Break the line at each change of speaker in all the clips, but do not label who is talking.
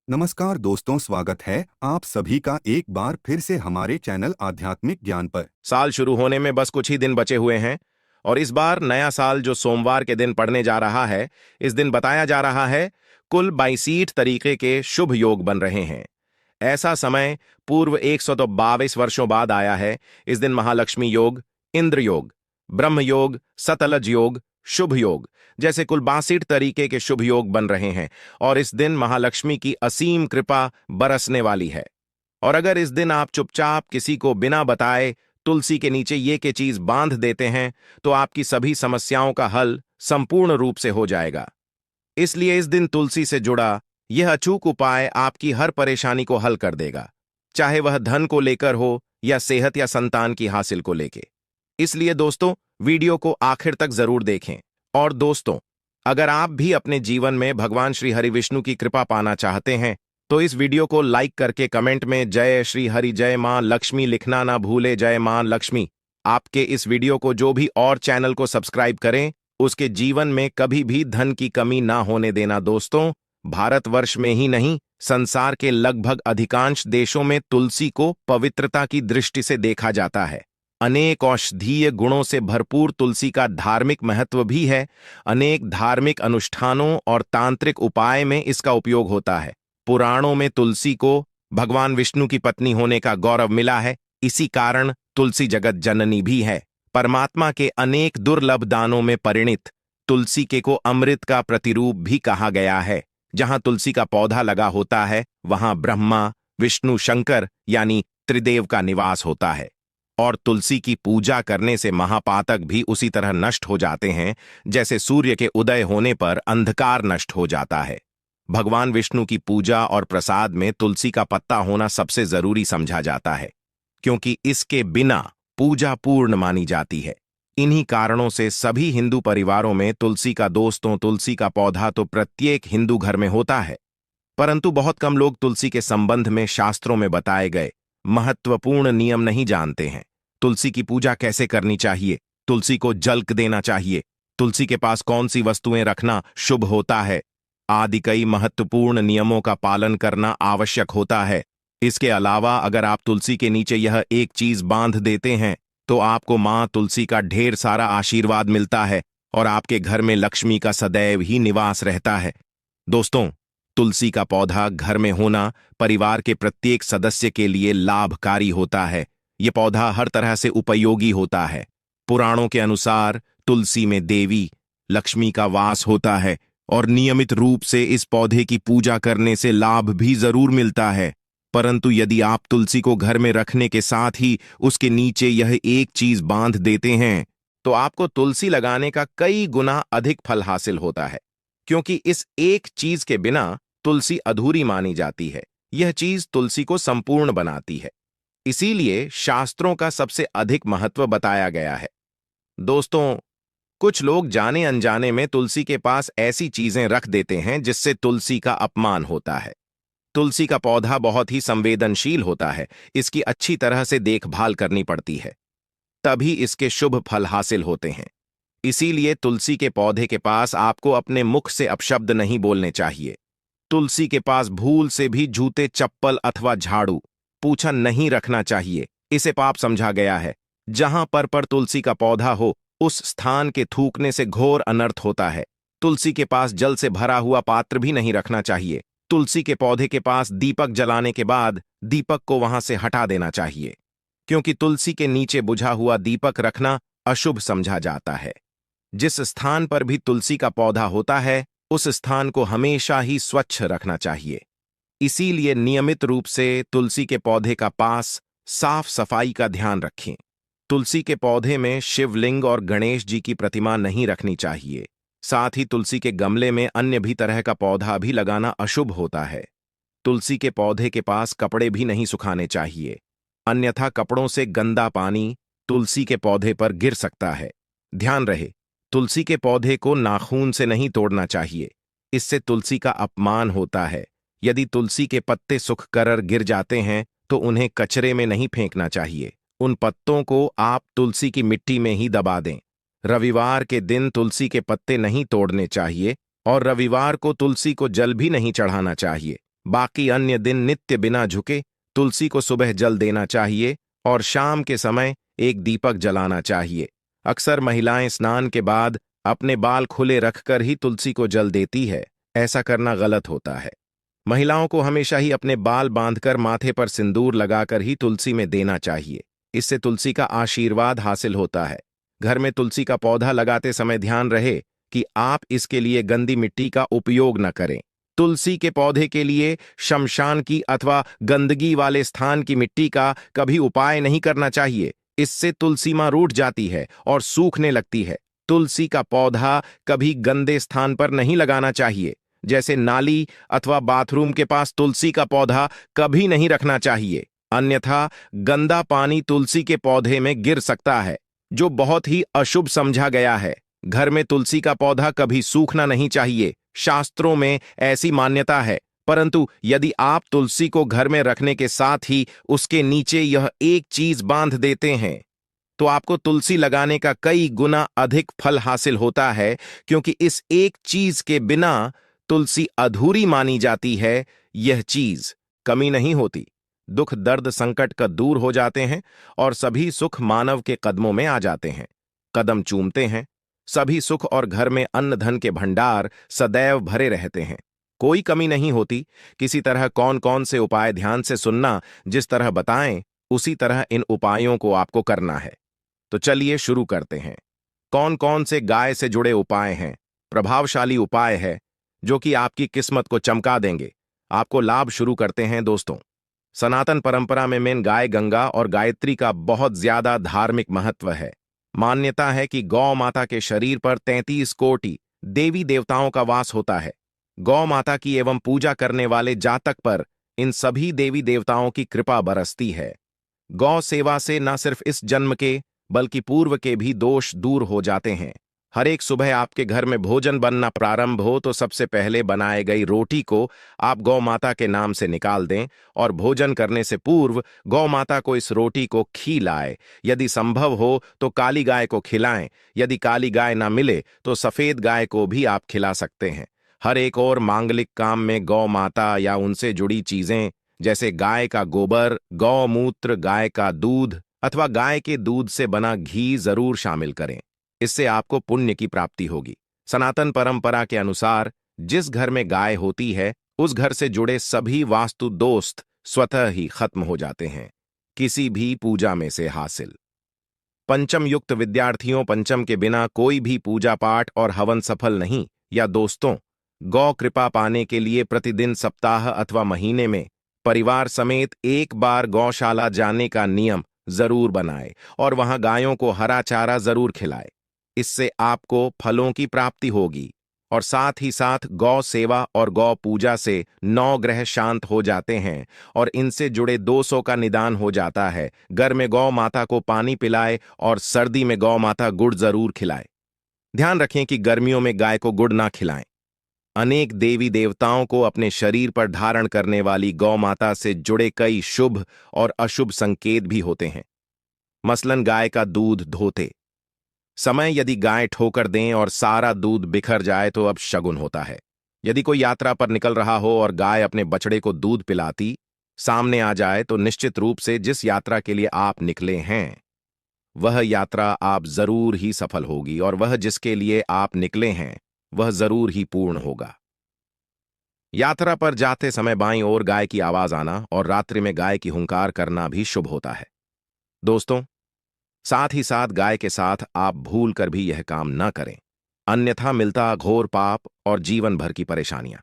नमस्कार दोस्तों, स्वागत है आप सभी का एक बार फिर से हमारे चैनल आध्यात्मिक ज्ञान पर।
साल शुरू होने में बस कुछ ही दिन बचे हुए हैं और इस बार नया साल जो सोमवार के दिन पड़ने जा रहा है, इस दिन बताया जा रहा है कुल 22 तरीके के शुभ योग बन रहे हैं। ऐसा समय पूर्व 122 वर्षों बाद आया है। इस दिन महालक्ष्मी योग, इंद्र योग, ब्रह्म योग, सतलज योग, शुभ योग जैसे कुल 62 तरीके के शुभ योग बन रहे हैं और इस दिन महालक्ष्मी की असीम कृपा बरसने वाली है। और अगर इस दिन आप चुपचाप किसी को बिना बताए तुलसी के नीचे ये के चीज बांध देते हैं तो आपकी सभी समस्याओं का हल संपूर्ण रूप से हो जाएगा। इसलिए इस दिन तुलसी से जुड़ा यह अचूक उपाय आपकी हर परेशानी को हल कर देगा, चाहे वह धन को लेकर हो या सेहत या संतान की हासिल को लेकर। इसलिए दोस्तों, वीडियो को आखिर तक जरूर देखें। और दोस्तों, अगर आप भी अपने जीवन में भगवान श्री हरि विष्णु की कृपा पाना चाहते हैं तो इस वीडियो को लाइक करके कमेंट में जय श्री हरि जय मां लक्ष्मी लिखना ना भूले। जय मां लक्ष्मी। आपके इस वीडियो को जो भी और चैनल को सब्सक्राइब करें उसके जीवन में कभी भी धन की कमी ना होने देना। दोस्तों, भारतवर्ष में ही नहीं, संसार के लगभग अधिकांश देशों में तुलसी को पवित्रता की दृष्टि से देखा जाता है। अनेक औषधीय गुणों से भरपूर तुलसी का धार्मिक महत्व भी है। अनेक धार्मिक अनुष्ठानों और तांत्रिक उपाय में इसका उपयोग होता है। पुराणों में तुलसी को भगवान विष्णु की पत्नी होने का गौरव मिला है। इसी कारण तुलसी जगत जननी भी है। परमात्मा के अनेक दुर्लभ दानों में परिणित तुलसी के को अमृत का प्रतिरूप भी कहा गया है। जहां तुलसी का पौधा लगा होता है वहां ब्रह्मा, विष्णु, शंकर यानी त्रिदेव का निवास होता है। और तुलसी की पूजा करने से महापातक भी उसी तरह नष्ट हो जाते हैं जैसे सूर्य के उदय होने पर अंधकार नष्ट हो जाता है। भगवान विष्णु की पूजा और प्रसाद में तुलसी का पत्ता होना सबसे जरूरी समझा जाता है, क्योंकि इसके बिना पूजा पूर्ण मानी जाती है। इन्हीं कारणों से सभी हिंदू परिवारों में तुलसी का तुलसी का पौधा तो प्रत्येक हिंदू घर में होता है। परंतु बहुत कम लोग तुलसी के संबंध में शास्त्रों में बताए गए महत्वपूर्ण नियम नहीं जानते हैं। तुलसी की पूजा कैसे करनी चाहिए, तुलसी को जल देना चाहिए, तुलसी के पास कौन सी वस्तुएं रखना शुभ होता है आदि कई महत्वपूर्ण नियमों का पालन करना आवश्यक होता है। इसके अलावा अगर आप तुलसी के नीचे यह एक चीज बांध देते हैं तो आपको मां तुलसी का ढेर सारा आशीर्वाद मिलता है और आपके घर में लक्ष्मी का सदैव ही निवास रहता है। दोस्तों, तुलसी का पौधा घर में होना परिवार के प्रत्येक सदस्य के लिए लाभकारी होता है। यह पौधा हर तरह से उपयोगी होता है। पुराणों के अनुसार तुलसी में देवी लक्ष्मी का वास होता है और नियमित रूप से इस पौधे की पूजा करने से लाभ भी जरूर मिलता है। परंतु यदि आप तुलसी को घर में रखने के साथ ही उसके नीचे यह एक चीज बांध देते हैं तो आपको तुलसी लगाने का कई गुना अधिक फल हासिल होता है, क्योंकि इस एक चीज के बिना तुलसी अधूरी मानी जाती है। यह चीज तुलसी को संपूर्ण बनाती है। इसीलिए शास्त्रों का सबसे अधिक महत्व बताया गया है। दोस्तों, कुछ लोग जाने अनजाने में तुलसी के पास ऐसी चीजें रख देते हैं जिससे तुलसी का अपमान होता है। तुलसी का पौधा बहुत ही संवेदनशील होता है। इसकी अच्छी तरह से देखभाल करनी पड़ती है, तभी इसके शुभ फल हासिल होते हैं। इसीलिए तुलसी के पौधे के पास आपको अपने मुख से अपशब्द नहीं बोलने चाहिए। तुलसी के पास भूल से भी जूते, चप्पल अथवा झाड़ू, पूछा नहीं रखना चाहिए। इसे पाप समझा गया है। जहां पर तुलसी का पौधा हो उस स्थान के थूकने से घोर अनर्थ होता है। तुलसी के पास जल से भरा हुआ पात्र भी नहीं रखना चाहिए। तुलसी के पौधे के पास दीपक जलाने के बाद दीपक को वहां से हटा देना चाहिए, क्योंकि तुलसी के नीचे बुझा हुआ दीपक रखना अशुभ समझा जाता है। जिस स्थान पर भी तुलसी का पौधा होता है उस स्थान को हमेशा ही स्वच्छ रखना चाहिए। इसीलिए नियमित रूप से तुलसी के पौधे का पास साफ सफाई का ध्यान रखें। तुलसी के पौधे में शिवलिंग और गणेश जी की प्रतिमा नहीं रखनी चाहिए। साथ ही तुलसी के गमले में अन्य भी तरह का पौधा भी लगाना अशुभ होता है। तुलसी के पौधे के पास कपड़े भी नहीं सुखाने चाहिए, अन्यथा कपड़ों से गंदा पानी तुलसी के पौधे पर गिर सकता है। ध्यान रहे, तुलसी के पौधे को नाखून से नहीं तोड़ना चाहिए, इससे तुलसी का अपमान होता है। यदि तुलसी के पत्ते सूख कर गिर जाते हैं तो उन्हें कचरे में नहीं फेंकना चाहिए। उन पत्तों को आप तुलसी की मिट्टी में ही दबा दें। रविवार के दिन तुलसी के पत्ते नहीं तोड़ने चाहिए और रविवार को तुलसी को जल भी नहीं चढ़ाना चाहिए। बाकी अन्य दिन नित्य बिना झुके तुलसी को सुबह जल देना चाहिए और शाम के समय एक दीपक जलाना चाहिए। अक्सर महिलाएं स्नान के बाद अपने बाल खुले रखकर ही तुलसी को जल देती है। ऐसा करना गलत होता है। महिलाओं को हमेशा ही अपने बाल बांधकर माथे पर सिंदूर लगाकर ही तुलसी में देना चाहिए। इससे तुलसी का आशीर्वाद हासिल होता है। घर में तुलसी का पौधा लगाते समय ध्यान रहे कि आप इसके लिए गंदी मिट्टी का उपयोग न करें। तुलसी के पौधे के लिए शमशान की अथवा गंदगी वाले स्थान की मिट्टी का कभी उपाय नहीं करना चाहिए। इससे तुलसी मां रूठ जाती है और सूखने लगती है। तुलसी का पौधा कभी गंदे स्थान पर नहीं लगाना चाहिए, जैसे नाली अथवा बाथरूम के पास तुलसी का पौधा कभी नहीं रखना चाहिए, अन्यथा गंदा पानी तुलसी के पौधे में गिर सकता है, जो बहुत ही अशुभ समझा गया है। घर में तुलसी का पौधा कभी सूखना नहीं चाहिए। शास्त्रों में ऐसी मान्यता है। परंतु यदि आप तुलसी को घर में रखने के साथ ही उसके नीचे यह एक चीज बांध देते हैं, तो आपको तुलसी लगाने का कई गुना अधिक फल हासिल होता है, क्योंकि इस एक चीज के बिना तुलसी अधूरी मानी जाती है। यह चीज कमी नहीं होती। दुख दर्द संकट का दूर हो जाते हैं और सभी सुख मानव के कदमों में आ जाते हैं। कदम चूमते हैं, सभी सुख और घर में अन्न धन के भंडार सदैव भरे रहते हैं। कोई कमी नहीं होती। किसी तरह कौन कौन से उपाय ध्यान से सुनना, जिस तरह बताएं उसी तरह इन उपायों को आपको करना है। तो चलिए शुरू करते हैं। कौन कौन से गाय से जुड़े उपाय हैं, प्रभावशाली उपाय है जो कि आपकी किस्मत को चमका देंगे, आपको लाभ। शुरू करते हैं दोस्तों। सनातन परंपरा में मेन गाय गंगा और गायत्री का बहुत ज्यादा धार्मिक महत्व है। मान्यता है कि गौ माता के शरीर पर 33 कोटि देवी देवताओं का वास होता है। गौ माता की एवं पूजा करने वाले जातक पर इन सभी देवी देवताओं की कृपा बरसती है। गौ सेवा से न सिर्फ इस जन्म के बल्कि पूर्व के भी दोष दूर हो जाते हैं। हर एक सुबह आपके घर में भोजन बनना प्रारंभ हो तो सबसे पहले बनाए गई रोटी को आप गौ माता के नाम से निकाल दें और भोजन करने से पूर्व गौ माता को इस रोटी को खिलाएं। यदि संभव हो तो काली गाय को खिलाएं। यदि काली गाय ना मिले तो सफेद गाय को भी आप खिला सकते हैं। हर एक और मांगलिक काम में गौ माता या उनसे जुड़ी चीजें जैसे गाय का गोबर, गौमूत्र, गाय का दूध अथवा गाय के दूध से बना घी जरूर शामिल करें। इससे आपको पुण्य की प्राप्ति होगी। सनातन परंपरा के अनुसार जिस घर में गाय होती है उस घर से जुड़े सभी वास्तु दोस्त स्वतः ही खत्म हो जाते हैं, किसी भी पूजा में से हासिल। पंचम युक्त विद्यार्थियों, पंचम के बिना कोई भी पूजा पाठ और हवन सफल नहीं। या दोस्तों, गौ कृपा पाने के लिए प्रतिदिन, सप्ताह अथवा महीने में परिवार समेत एक बार गौशाला जाने का नियम जरूर बनाए और वहां गायों को हरा चारा जरूर खिलाए। इससे आपको फलों की प्राप्ति होगी और साथ ही साथ गौ सेवा और गौ पूजा से 9 ग्रह शांत हो जाते हैं और इनसे जुड़े दोषों का निदान हो जाता है। घर में गौ माता को पानी पिलाए और सर्दी में गौ माता गुड़ जरूर खिलाए। ध्यान रखें कि गर्मियों में गाय को गुड़ ना खिलाएं। अनेक देवी देवताओं को अपने शरीर पर धारण करने वाली गौ माता से जुड़े कई शुभ और अशुभ संकेत भी होते हैं। मसलन गाय का दूध धोते समय यदि गाय ठोकर दें और सारा दूध बिखर जाए तो अब शगुन होता है। यदि कोई यात्रा पर निकल रहा हो और गाय अपने बछड़े को दूध पिलाती सामने आ जाए तो निश्चित रूप से जिस यात्रा के लिए आप निकले हैं वह यात्रा आप जरूर ही सफल होगी और वह जिसके लिए आप निकले हैं वह जरूर ही पूर्ण होगा। यात्रा पर जाते समय बाईं ओर गाय की आवाज आना और रात्रि में गाय की हुंकार करना भी शुभ होता है। दोस्तों, साथ ही साथ गाय के साथ आप भूल कर भी यह काम न करें, अन्यथा मिलता घोर पाप और जीवन भर की परेशानियां।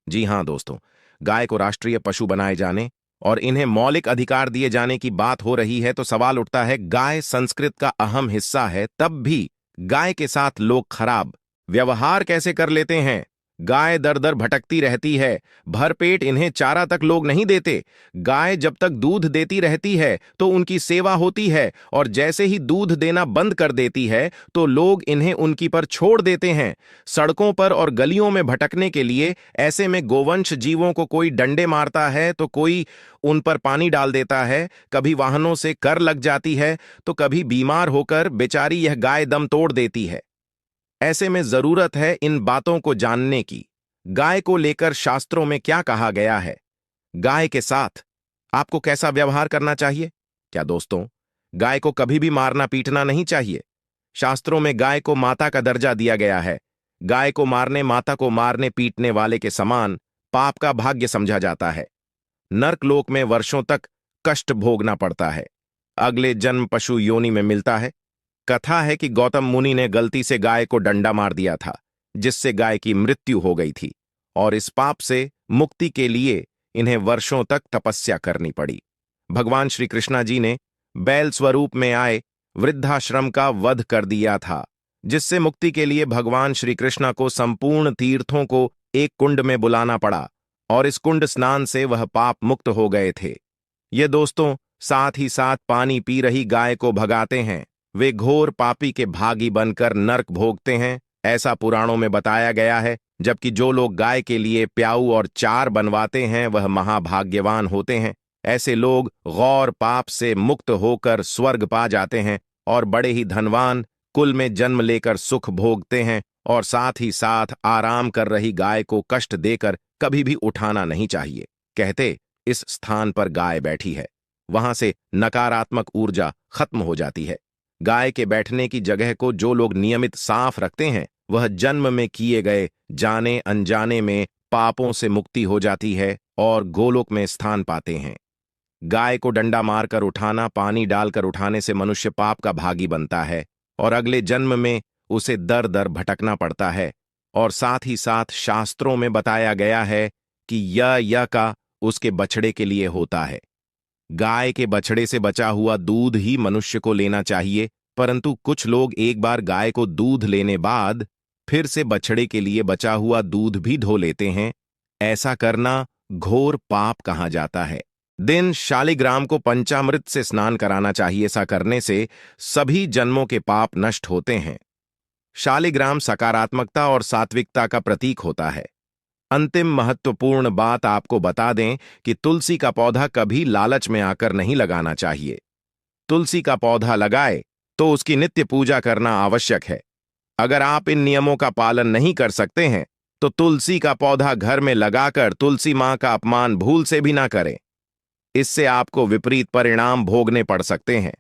जी हां दोस्तों, गाय को राष्ट्रीय पशु बनाए जाने और इन्हें मौलिक अधिकार दिए जाने की बात हो रही है तो सवाल उठता है, गाय संस्कृत का अहम हिस्सा है, तब भी गाय के साथ लोग खराब व्यवहार कैसे कर लेते हैं। गाय दर दर भटकती रहती है, भरपेट इन्हें चारा तक लोग नहीं देते। गाय जब तक दूध देती रहती है तो उनकी सेवा होती है और जैसे ही दूध देना बंद कर देती है तो लोग इन्हें उनकी पर छोड़ देते हैं, सड़कों पर और गलियों में भटकने के लिए। ऐसे में गोवंश जीवों को कोई डंडे मारता है तो कोई उन पर पानी डाल देता है, कभी वाहनों से कर लग जाती है तो कभी बीमार होकर बेचारी यह गाय दम तोड़ देती है। ऐसे में जरूरत है इन बातों को जानने की। गाय को लेकर शास्त्रों में क्या कहा गया है? गाय के साथ आपको कैसा व्यवहार करना चाहिए? क्या दोस्तों, गाय को कभी भी मारना पीटना नहीं चाहिए। शास्त्रों में गाय को माता का दर्जा दिया गया है। गाय को मारने, माता को मारने पीटने वाले के समान पाप का भाग्य समझा जाता है। नर्कलोक में वर्षों तक कष्ट भोगना पड़ता है। अगले जन्म पशु योनि में मिलता है। कथा है कि गौतम मुनि ने गलती से गाय को डंडा मार दिया था, जिससे गाय की मृत्यु हो गई थी, और इस पाप से मुक्ति के लिए इन्हें वर्षों तक तपस्या करनी पड़ी। भगवान श्री कृष्णा जी ने बैल स्वरूप में आए वृद्धाश्रम का वध कर दिया था, जिससे मुक्ति के लिए भगवान श्री कृष्णा को संपूर्ण तीर्थों को एक कुंड में बुलाना पड़ा, और इस कुंड स्नान से वह पाप मुक्त हो गए थे। ये दोस्तों साथ ही साथ पानी पी रही गाय को भगाते हैं। वे घोर पापी के भागी बनकर नर्क भोगते हैं, ऐसा पुराणों में बताया गया है। जबकि जो लोग गाय के लिए प्याऊ और चार बनवाते हैं वह महाभाग्यवान होते हैं। ऐसे लोग गौर पाप से मुक्त होकर स्वर्ग पा जाते हैं और बड़े ही धनवान कुल में जन्म लेकर सुख भोगते हैं। और साथ ही साथ आराम कर रही गाय को कष्ट देकर कभी भी उठाना नहीं चाहिए। कहते इस स्थान पर गाय बैठी है, वहां से नकारात्मक ऊर्जा खत्म हो जाती है। गाय के बैठने की जगह को जो लोग नियमित साफ रखते हैं वह जन्म में किए गए जाने अनजाने में पापों से मुक्ति हो जाती है और गोलोक में स्थान पाते हैं। गाय को डंडा मारकर उठाना, पानी डालकर उठाने से मनुष्य पाप का भागी बनता है और अगले जन्म में उसे दर दर भटकना पड़ता है। और साथ ही साथ शास्त्रों में बताया गया है कि यह का उसके बछड़े के लिए होता है। गाय के बछड़े से बचा हुआ दूध ही मनुष्य को लेना चाहिए, परंतु कुछ लोग एक बार गाय को दूध लेने बाद फिर से बछड़े के लिए बचा हुआ दूध भी धो लेते हैं। ऐसा करना घोर पाप कहा जाता है। दिन शालिग्राम को पंचामृत से स्नान कराना चाहिए। ऐसा करने से सभी जन्मों के पाप नष्ट होते हैं। शालिग्राम सकारात्मकता और सात्विकता का प्रतीक होता है। अंतिम महत्वपूर्ण बात आपको बता दें कि तुलसी का पौधा कभी लालच में आकर नहीं लगाना चाहिए। तुलसी का पौधा लगाए तो उसकी नित्य पूजा करना आवश्यक है। अगर आप इन नियमों का पालन नहीं कर सकते हैं तो तुलसी का पौधा घर में लगाकर तुलसी मां का अपमान भूल से भी ना करें। इससे आपको विपरीत परिणाम भोगने पड़ सकते हैं।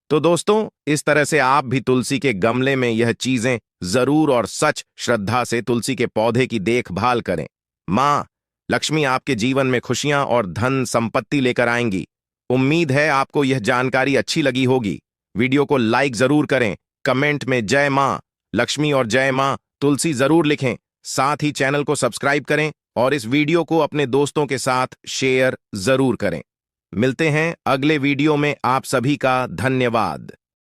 तो दोस्तों, इस तरह से आप भी तुलसी के गमले में यह चीजें जरूर और सच श्रद्धा से तुलसी के पौधे की देखभाल करें। मां लक्ष्मी आपके जीवन में खुशियां और धन संपत्ति लेकर आएंगी। उम्मीद है आपको यह जानकारी अच्छी लगी होगी। वीडियो को लाइक जरूर करें, कमेंट में जय मां लक्ष्मी और जय मां तुलसी जरूर लिखें। साथ ही चैनल को सब्सक्राइब करें और इस वीडियो को अपने दोस्तों के साथ शेयर जरूर करें। मिलते हैं अगले वीडियो में। आप सभी का धन्यवाद।